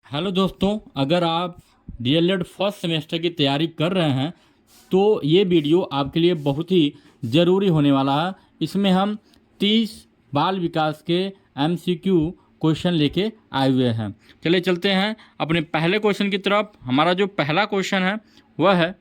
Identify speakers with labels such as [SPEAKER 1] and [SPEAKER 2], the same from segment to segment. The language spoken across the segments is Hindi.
[SPEAKER 1] हेलो दोस्तों, अगर आप डीएलएड फर्स्ट सेमेस्टर की तैयारी कर रहे हैं तो ये वीडियो आपके लिए बहुत ही ज़रूरी होने वाला है। इसमें हम 30 बाल विकास के एमसीक्यू क्वेश्चन लेके आए हुए हैं। चलिए चलते हैं अपने पहले क्वेश्चन की तरफ। हमारा जो पहला क्वेश्चन है वह है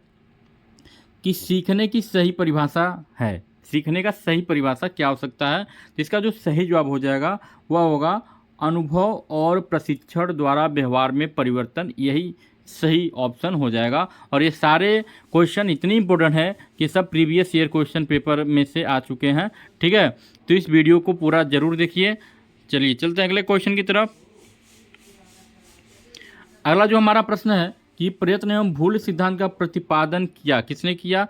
[SPEAKER 1] कि सीखने की सही परिभाषा है। सीखने का सही परिभाषा क्या हो सकता है? तो इसका जो सही जवाब हो जाएगा वह होगा अनुभव और प्रशिक्षण द्वारा व्यवहार में परिवर्तन। यही सही ऑप्शन हो जाएगा। और ये सारे क्वेश्चन इतने इंपॉर्टेंट है कि सब प्रीवियस ईयर क्वेश्चन पेपर में से आ चुके हैं। ठीक है, तो इस वीडियो को पूरा जरूर देखिए। चलिए चलते हैं अगले क्वेश्चन की तरफ। अगला जो हमारा प्रश्न है कि प्रयत्न एवं भूल सिद्धांत का प्रतिपादन किया किसने किया?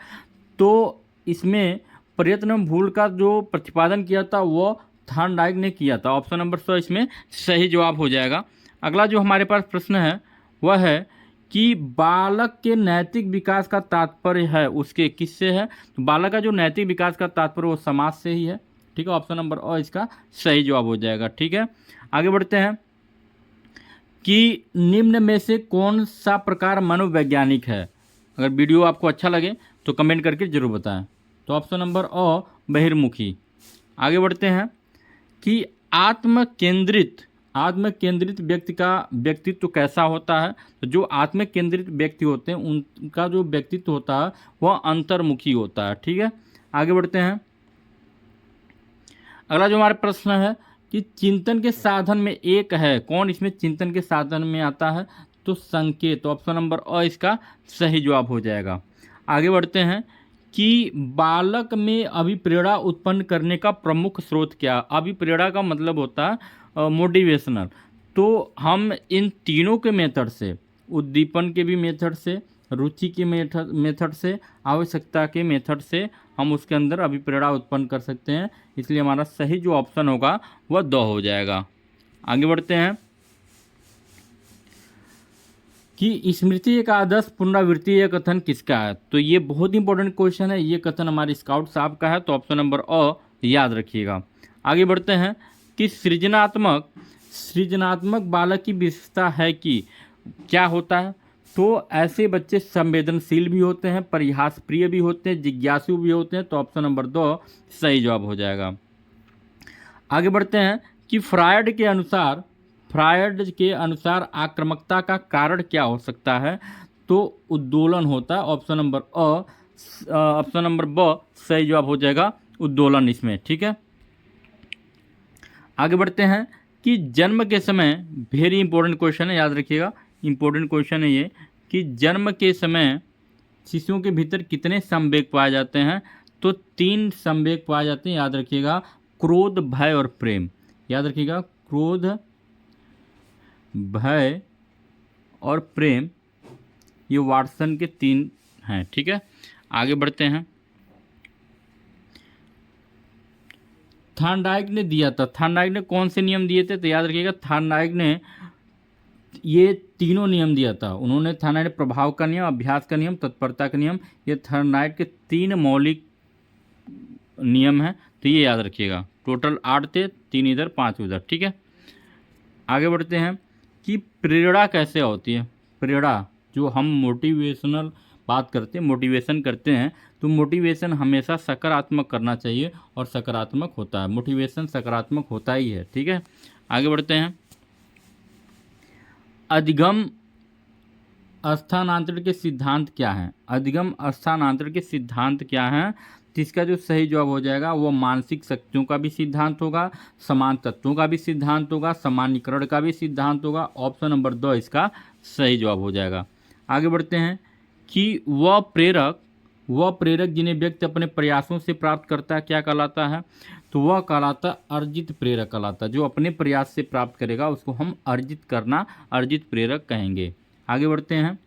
[SPEAKER 1] तो इसमें प्रयत्न एवं भूल का जो प्रतिपादन किया था वो थॉर्नडाइक ने किया था। ऑप्शन नंबर 100 इसमें सही जवाब हो जाएगा। अगला जो हमारे पास प्रश्न है वह है कि बालक के नैतिक विकास का तात्पर्य है उसके किससे है? तो बालक का जो नैतिक विकास का तात्पर्य वो समाज से ही है। ठीक है, ऑप्शन नंबर और इसका सही जवाब हो जाएगा। ठीक है, आगे बढ़ते हैं कि निम्न में से कौन सा प्रकार मनोवैज्ञानिक है? अगर वीडियो आपको अच्छा लगे तो कमेंट करके जरूर बताएं। तो ऑप्शन नंबर अ बहिर्मुखी। आगे बढ़ते हैं कि आत्म केंद्रित व्यक्ति का व्यक्तित्व कैसा होता है? तो जो आत्म केंद्रित व्यक्ति होते हैं उनका जो व्यक्तित्व होता है वह अंतर्मुखी होता है। ठीक है, आगे बढ़ते हैं। अगला जो हमारा प्रश्न है कि चिंतन के साधन में एक है, कौन इसमें चिंतन के साधन में आता है? तो संकेत। ऑप्शन नंबर अ इसका सही जवाब हो जाएगा। आगे बढ़ते हैं कि बालक में अभिप्रेरणा उत्पन्न करने का प्रमुख स्रोत क्या? अभिप्रेरणा का मतलब होता है मोटिवेशनल। तो हम इन तीनों के मेथड से, उद्दीपन के भी मेथड से, रुचि के मेथड से, आवश्यकता के मेथड से हम उसके अंदर अभिप्रेरणा उत्पन्न कर सकते हैं। इसलिए हमारा सही जो ऑप्शन होगा वह 2 हो जाएगा। आगे बढ़ते हैं कि स्मृति एक आदर्श पुनरावृत्ति यह कथन किसका है? तो ये बहुत इंपॉर्टेंट क्वेश्चन है। ये कथन हमारे स्काउट साहब का है। तो ऑप्शन नंबर अ याद रखिएगा। आगे बढ़ते हैं कि सृजनात्मक बालक की विशेषता है कि क्या होता है? तो ऐसे बच्चे संवेदनशील भी होते हैं, परिहास प्रिय भी होते हैं, जिज्ञासु भी होते हैं। तो ऑप्शन नंबर 2 सही जवाब हो जाएगा। आगे बढ़ते हैं कि फ्रायड के अनुसार आक्रामकता का कारण क्या हो सकता है? तो उद्दोलन होता है। ऑप्शन नंबर ब सही जवाब हो जाएगा, उद्दोलन इसमें। ठीक है, आगे बढ़ते हैं कि जन्म के समय, वेरी इंपॉर्टेंट क्वेश्चन है, याद रखिएगा, इंपॉर्टेंट क्वेश्चन है ये, कि जन्म के समय शिशुओं के भीतर कितने संवेग पाए जाते हैं? तो 3 संवेग पाए जाते हैं, याद रखिएगा, क्रोध, भय और प्रेम। याद रखिएगा, क्रोध, भय और प्रेम, ये वाटसन के 3 हैं। ठीक है, आगे बढ़ते हैं। थॉर्नडाइक ने दिया था, थॉर्नडाइक ने कौन से नियम दिए थे? तो याद रखिएगा, थॉर्नडाइक ने ये तीनों नियम दिया था। उन्होंने थॉर्नडाइक ने प्रभाव का नियम, अभ्यास का नियम, तत्परता का नियम, ये थॉर्नडाइक के 3 मौलिक नियम हैं। तो ये याद रखिएगा। टोटल 8 थे, 3 इधर 5 उधर। ठीक है, आगे बढ़ते हैं कि प्रेरणा कैसे होती है? प्रेरणा, जो हम मोटिवेशनल बात करते हैं, मोटिवेशन करते हैं, तो मोटिवेशन हमेशा सकारात्मक करना चाहिए और सकारात्मक होता है। मोटिवेशन सकारात्मक होता ही है। ठीक है, आगे बढ़ते हैं। अधिगम स्थानांतरण के सिद्धांत क्या हैं? अधिगम स्थानांतरण के सिद्धांत क्या हैं? तो इसका जो सही जवाब हो जाएगा वो मानसिक शक्तियों का भी सिद्धांत होगा, समान तत्वों का भी सिद्धांत होगा, सामान्यीकरण का भी सिद्धांत होगा। ऑप्शन नंबर 2 इसका सही जवाब हो जाएगा। आगे बढ़ते हैं कि वह प्रेरक जिन्हें व्यक्ति अपने प्रयासों से प्राप्त करता है क्या कहलाता है? तो वह कहलाता अर्जित प्रेरक कहलाता है। जो अपने प्रयास से प्राप्त करेगा उसको हम अर्जित प्रेरक कहेंगे। आगे बढ़ते हैं।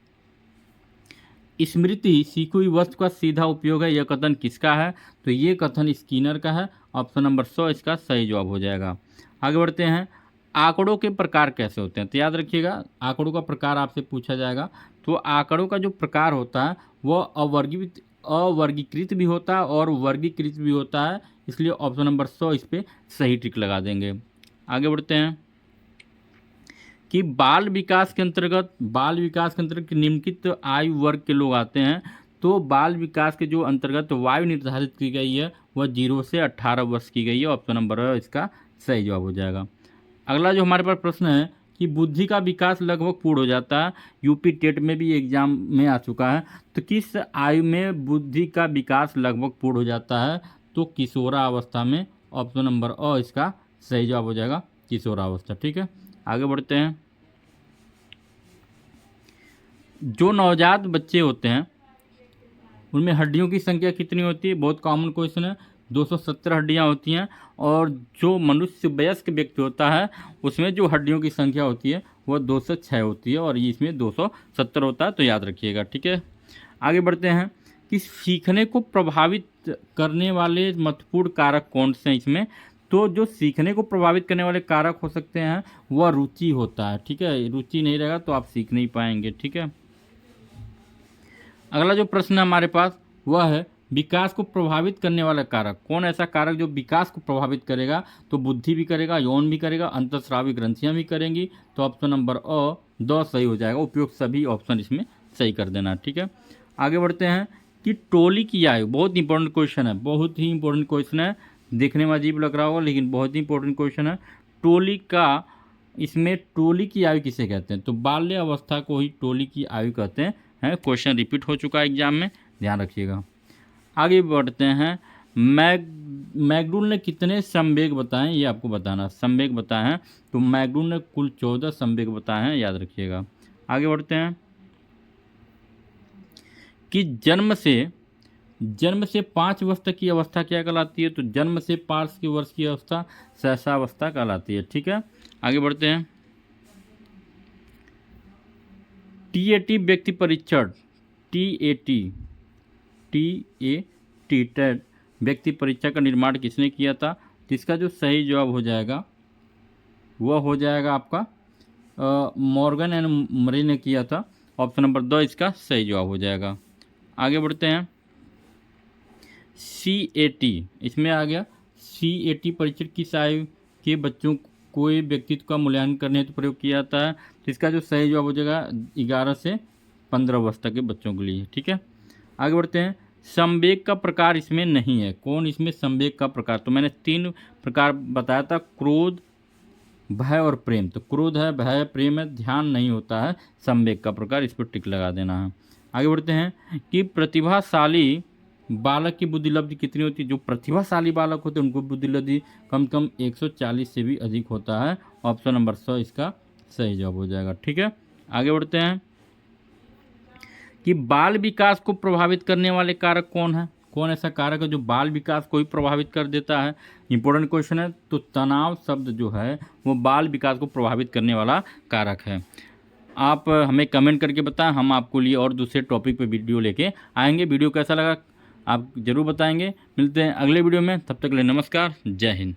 [SPEAKER 1] स्मृति सीखी हुई वस्तु का सीधा उपयोग है, यह कथन किसका है? तो ये कथन स्किनर का है। ऑप्शन नंबर 100 इसका सही जवाब हो जाएगा। आगे बढ़ते हैं। आंकड़ों के प्रकार कैसे होते हैं? तो याद रखिएगा, आंकड़ों का प्रकार आपसे पूछा जाएगा। तो आंकड़ों का जो प्रकार होता है वह अवर्गीकृत भी होता है और वर्गीकृत भी होता है। इसलिए ऑप्शन नंबर 100 इस पर सही टिक लगा देंगे। आगे बढ़ते हैं कि बाल विकास के अंतर्गत निम्नलिखित आयु वर्ग के लोग आते हैं। तो बाल विकास के जो अंतर्गत आयु निर्धारित की गई है वह 0 से 18 वर्ष की गई है। ऑप्शन नंबर इसका सही जवाब हो जाएगा। अगला जो हमारे पास प्रश्न है कि बुद्धि का विकास लगभग पूर्ण हो जाता है, यूपी टेट में भी एग्जाम में आ चुका है। तो किस आयु में बुद्धि का विकास लगभग पूर्ण हो जाता है? तो किशोरावस्था में। ऑप्शन नंबर अ इसका सही जवाब हो जाएगा, किशोरावस्था। ठीक है, आगे बढ़ते हैं। जो नवजात बच्चे होते हैं उनमें हड्डियों की संख्या कितनी होती है? बहुत कॉमन क्वेश्चन है। 270 हड्डियां होती हैं। और जो मनुष्य वयस्क व्यक्ति होता है उसमें जो हड्डियों की संख्या होती है वह 206 होती है और ये इसमें 270 होता है, तो याद रखिएगा। ठीक है, आगे बढ़ते हैं कि सीखने को प्रभावित करने वाले महत्वपूर्ण कारक कौन से हैं इसमें? तो जो सीखने को प्रभावित करने वाले कारक हो सकते हैं वह रुचि होता है। ठीक है, रुचि नहीं रहेगा तो आप सीख नहीं पाएंगे। ठीक है, अगला जो प्रश्न है हमारे पास वह है विकास को प्रभावित करने वाला कारक। कौन ऐसा कारक जो विकास को प्रभावित करेगा? तो बुद्धि भी करेगा, यौन भी करेगा, अंतःस्रावी ग्रंथियां भी करेंगी। तो ऑप्शन नंबर अ द सही हो जाएगा। उपयुक्त सभी ऑप्शन इसमें सही कर देना। ठीक है, आगे बढ़ते हैं कि टोली की आयु। बहुत इंपॉर्टेंट क्वेश्चन है, बहुत ही इंपॉर्टेंट क्वेश्चन है। देखने में अजीब लग रहा होगा लेकिन बहुत ही इंपॉर्टेंट क्वेश्चन है। टोली का इसमें टोली की आयु किसे कहते हैं? तो बाल्य अवस्था को ही टोली की आयु कहते हैं। क्वेश्चन रिपीट हो चुका है एग्जाम में, ध्यान रखिएगा। आगे बढ़ते हैं। मैकडूल ने कितने संवेग बताए? ये आपको बताना, संवेग बताए हैं। तो मैकडूल ने कुल 14 संवेग बताए हैं, याद रखिएगा। आगे बढ़ते हैं कि जन्म से 5 वर्ष तक की अवस्था क्या कहलाती है? तो जन्म से 5 वर्ष की अवस्था सहसावस्था कहलाती है। ठीक है, आगे बढ़ते हैं। टीएटी व्यक्ति परीक्षण, टीएटी टेट व्यक्ति परीक्षा का निर्माण किसने किया था? तो इसका जो सही जवाब हो जाएगा वह हो जाएगा आपका मॉर्गन एंड मरे ने किया था। ऑप्शन नंबर 2 इसका सही जवाब हो जाएगा। आगे बढ़ते हैं। सीएटी इसमें आ गया। सीएटी परीक्षण किस आयु के बच्चों कोई व्यक्तित्व का मूल्यांकन करने हेतु प्रयोग किया जाता है? तो इसका जो सही जवाब हो जाएगा 11 से 15 वर्ष तक के बच्चों के लिए। ठीक है, आगे बढ़ते हैं। संवेग का प्रकार इसमें नहीं है। कौन इसमें संवेग का प्रकार? तो मैंने 3 प्रकार बताया था, क्रोध, भय और प्रेम। तो क्रोध है, भय, प्रेम है, ध्यान नहीं होता है संवेग का प्रकार, इस पर टिक लगा देना है। आगे बढ़ते हैं कि प्रतिभाशाली बालक की बुद्धि लब्धि कितनी होती है? जो प्रतिभाशाली बालक होते हैं उनको बुद्धि लब्धि कम कम 140 से भी अधिक होता है। ऑप्शन नंबर 100 इसका सही जवाब हो जाएगा। ठीक है, आगे बढ़ते हैं कि बाल विकास को प्रभावित करने वाले कारक कौन है? कौन ऐसा कारक है जो बाल विकास को ही प्रभावित कर देता है? इंपॉर्टेंट क्वेश्चन है। तो तनाव शब्द जो है वो बाल विकास को प्रभावित करने वाला कारक है। आप हमें कमेंट करके बताएं, हम आपको लिए और दूसरे टॉपिक पे वीडियो लेके आएंगे। वीडियो कैसा लगा आप ज़रूर बताएंगे। मिलते हैं अगले वीडियो में, तब तक के लिए नमस्कार, जय हिंद।